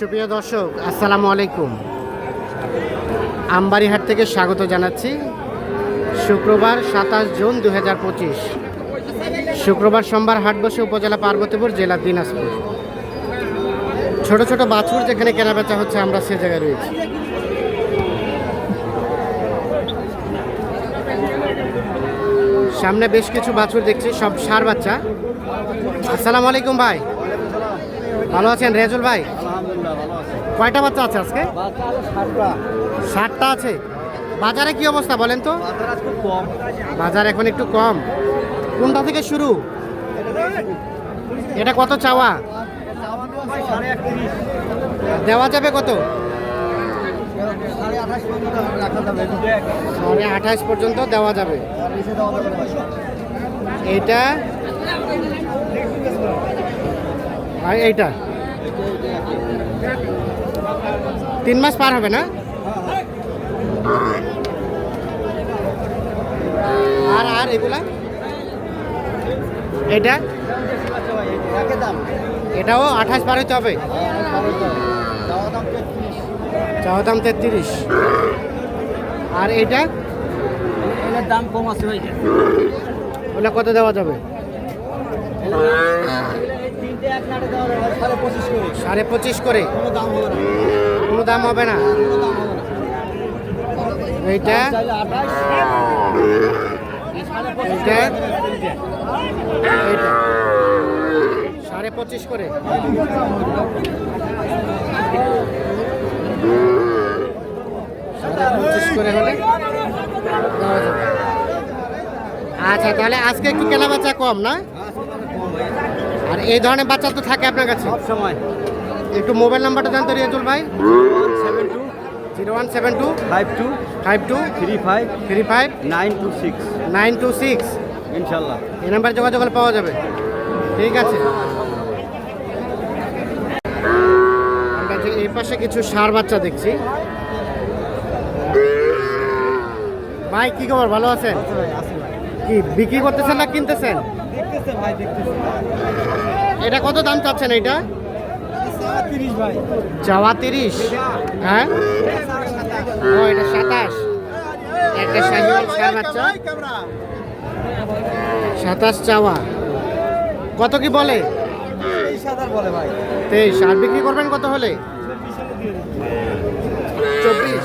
সুপ্রিয় দর্শক, আসসালামু আলাইকুম। আমবাড়িহাট থেকে স্বাগত জানাচ্ছি। শুক্রবার 27 জুন 2025, শুক্রবার সোমবার হাট বসে উপজেলা পার্বতীপুর, জেলা দিনাজপুর। ছোট ছোট বাছুর যেখানে কেনাবেচা হচ্ছে, আমরা সে জায়গায় রয়েছি। সামনে বেশ কিছু বাছুর দেখছি, সব ষাঁড় বাচ্চা। আসসালামু আলাইকুম ভাই, ভালো আছেন রেজুল ভাই? কয়টা বাচ্চা আছে আজকে? 60টা আছে। বাজারে কি অবস্থা বলেন তো? বাজার এখন একটু কম। কোনটা থেকে শুরু? এটা কত চাওয়া? দেওয়া যাবে কত? 28.5 পর্যন্ত দেওয়া যাবে। এইটা আর এইটা 3 মাস পার হবে না? আর এগুলা? এটা এটাও 28 পার হইতে হবে। চাওয়া দাম 33। আর এইটা? এটার দাম কম আছে ভাই। ওটা কত দেওয়া যাবে? 25.5 করে। কোনো দাম হবে না। এইটা? এইটা? এইটা 25.5 করে। 25 করে হলে দেওয়া যাবে। আচ্ছা, তাহলে আজকে একটু কেনা বেচা কম না? আর এই ধরনের বাচ্চা তো থাকে আপনার কাছে সব সময়। একটু মোবাইল নাম্বারটা জানতে রিয়াজুল ভাই। 0172 52 52 35 35 926 926। ইনশাল্লাহ এই নাম্বার যোগাযোগ করলে পাওয়া যাবে। ঠিক আছে। আমরা যে এই পাশে কিছু ষাঁড় বাচ্চা দেখছি। ভাই কি খবর, ভালো আছেন? কি বিক্রি করতেছেন না কিনতেছেন? দেখতেছে ভাই, দেখতেছে। এটা কত দাম চাচ্ছেন? এটা 30 ভাই। চাওয়া 30। হ্যাঁ, ও এটা 27। একটা শাহিওয়াল ষাঁড় বাচ্চা 27 চাওয়া। কত কি বলে? 23,000 বলে ভাই। 23। আর বিক্রি করবেন কত হলে? 24।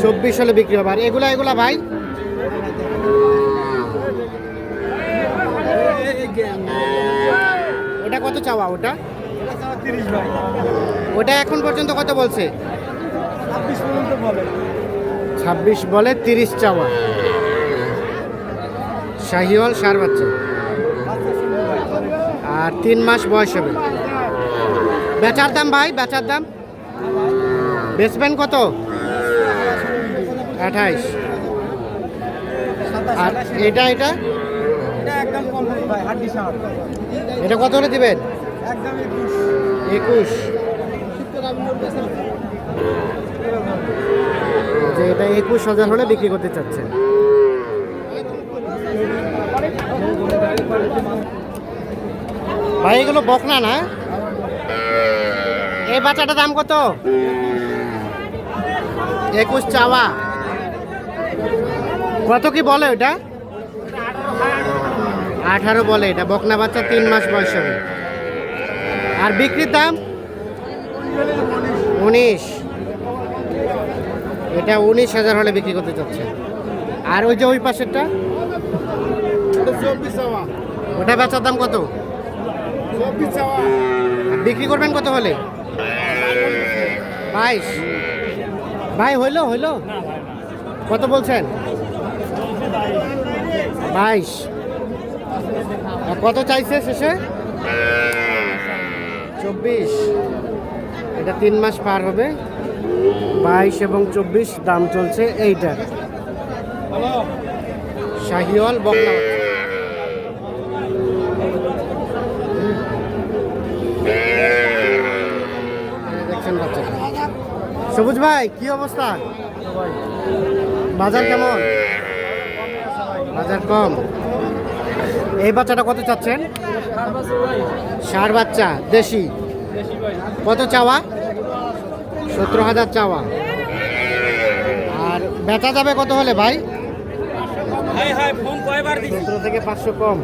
24 হলে বিক্রি হবে। আর এগুলা ভাই? ওটা কত চাওয়া? ওটা 30 ভাই। ওটা এখন পর্যন্ত কত বলছে? 26 পর্যন্ত বলে। 26 বলে, 30 চাওয়া। শাহিওয়াল ষাঁড় বাচ্চা। আর 3 মাস বয়স হবে। বেচার দাম ভাই, বেচার দাম বেচবেন কত? 28। আর এটা এটা একদম কম ভাই, হাড্ডি সার। এটা কত হলে দিবেন? একদম 21। যে এটা 21,000 হলে বিক্রি করতে চাচ্ছেন। ভাই এগুলো বকনা না? এই বাচ্চাটার দাম কত? 21 চাওয়া। কত কি বলে ওটা? 18 বলে। এটা বকনা বাচ্চা, 3 মাস বয়স হবে। আর বিক্রির দাম 19। এটা 19,000 হলে বিক্রি করতে চাচ্ছে। আর ওই যে ওই পাশেরটা, ওটা বেচার দাম কত? আর বিক্রি করবেন কত হলে? 22। ভাই হইলো কত বলছেন? 22। আর কত চাইছে শেষে? 24। এটা 3 মাস পার হবে। 22 এবং 24 দাম চলছে এইটা। শাহিওয়াল বকনা দেখছেন বাচ্চাটা। সবুজ ভাই কি অবস্থা? বাজার কেমন? বাজার কম। এই বাচ্চাটা কত চাচ্ছেন? ষাঁড় বাচ্চা দেশি। কত চাওয়া? 17,000 চাওয়া। আর বেচা যাবে কত হলে ভাই? হাই হাই ফোন কয়বার দিছি 17 থেকে 500 কম।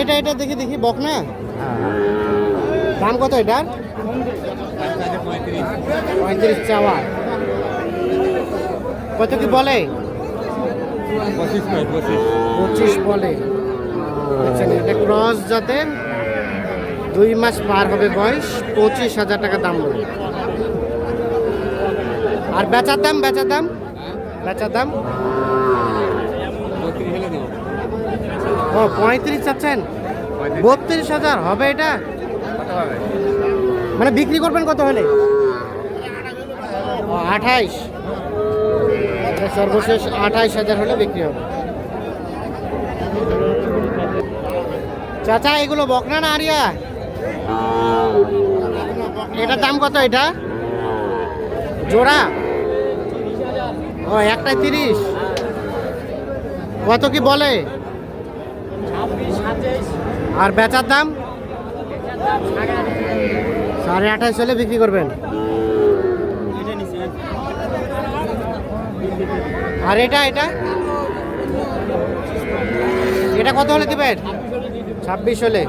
এটা এটা দেখি দেখি বক না। দাম কত এটার? 35 চাওয়া। কত কি বলে? 25 বলে। আচ্ছা, এটা ক্রস জাতের, 2 মাস পার হবে বয়স, 25,000 টাকা দাম বলে। আর বেচার দাম? বেচার দাম? বেচার দাম ও 35 চাচ্ছেন? 32,000 হবে এটা? মানে বিক্রি করবেন কত হলে? 28। এটা সর্বশেষ 28,000 হলে বিক্রি হবে। চাচা এগুলো বকনা না আরিয়া? এটার দাম কত? এটা জোড়া? ও একটাই 30। কত কি বলে? আর বেচার দাম? 28.5 হলে বিক্রি করবেন। আর এটা এটা এটা কত হলে দিবেন? 26 হলে।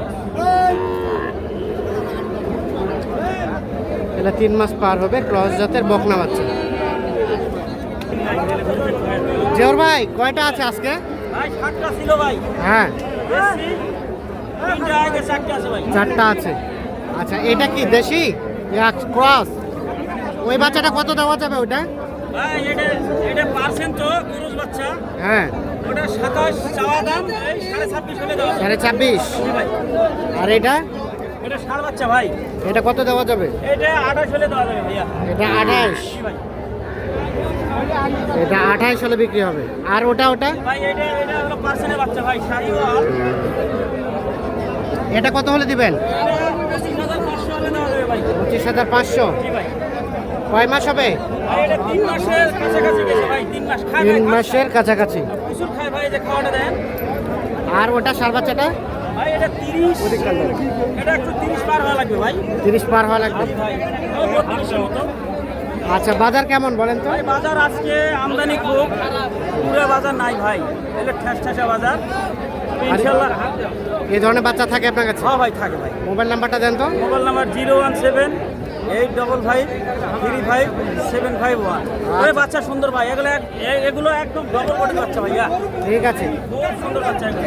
এটা 3 মাস পার হবে, ক্রস জাতের বকনা বাচ্চা। জোর ভাই কয়টা আছে আজকে? ভাই 7টা ছিল ভাই। হ্যাঁ, বেশি 3টা আগে 4টা আছে ভাই। 4টা আছে। আচ্ছা, এটা কি দেশি ক্রস? ওই বাচ্চাটা কত দেওয়া যাবে ওটা? ভাই এটা পার্সেন্ট তো পুরুষ বাচ্চা। হ্যাঁ, ওটা 27 চাওয়া দাম, এই 26.5 হলে দেওয়া যাবে। 26.5। জি ভাই। আর এটা? এটা ষাঁড় বাচ্চা ভাই। এটা কত দেওয়া যাবে? এটা 28 হলে দেওয়া যাবে ভাইয়া। এটা 28। জি ভাই। এটা 28 হলে বিক্রি হবে। আর ওটা ওটা? ভাই এটা হলো পার্সেন্টের বাচ্চা ভাই, শাহিওয়াল। এটা কত হলে দিবেন? এটা 25,500 হলে দেওয়া যাবে ভাই। 25,500। জি ভাই। কয় মাস হবে? ভাই এটা 3 মাসের কাছাকাছি গেছে ভাই, 3 মাস খায় ভাই। 3 মাসের কাছাকাছি। প্রচুর খায় ভাই, যে খাওয়াটা দেন। আর ওটা সার বাচ্চাটা? ভাই এটা 30, এটা একটু 30 পার হওয়া লাগবে ভাই। 30 পার হওয়া লাগবে। জি ভাই, ও 32 মতো। আচ্ছা, বাজার কেমন বলেন তো? ভাই বাজার আজকে আমদানি খুব, পুরো বাজার নাই ভাই, এটা ঠেসা বাজার। ইনশাআল্লাহ এই ধরনের বাচ্চা থাকে আপনার কাছে? হ্যাঁ ভাই থাকে ভাই। মোবাইল নাম্বারটা দেন তো। Mobile number 017-855-35-751। ওই বাচ্চা সুন্দর ভাই, এগুলো একদম ডবল বডি বাচ্চা ভাইয়া, ঠিক আছে। খুব সুন্দর বাচ্চা এগুলো।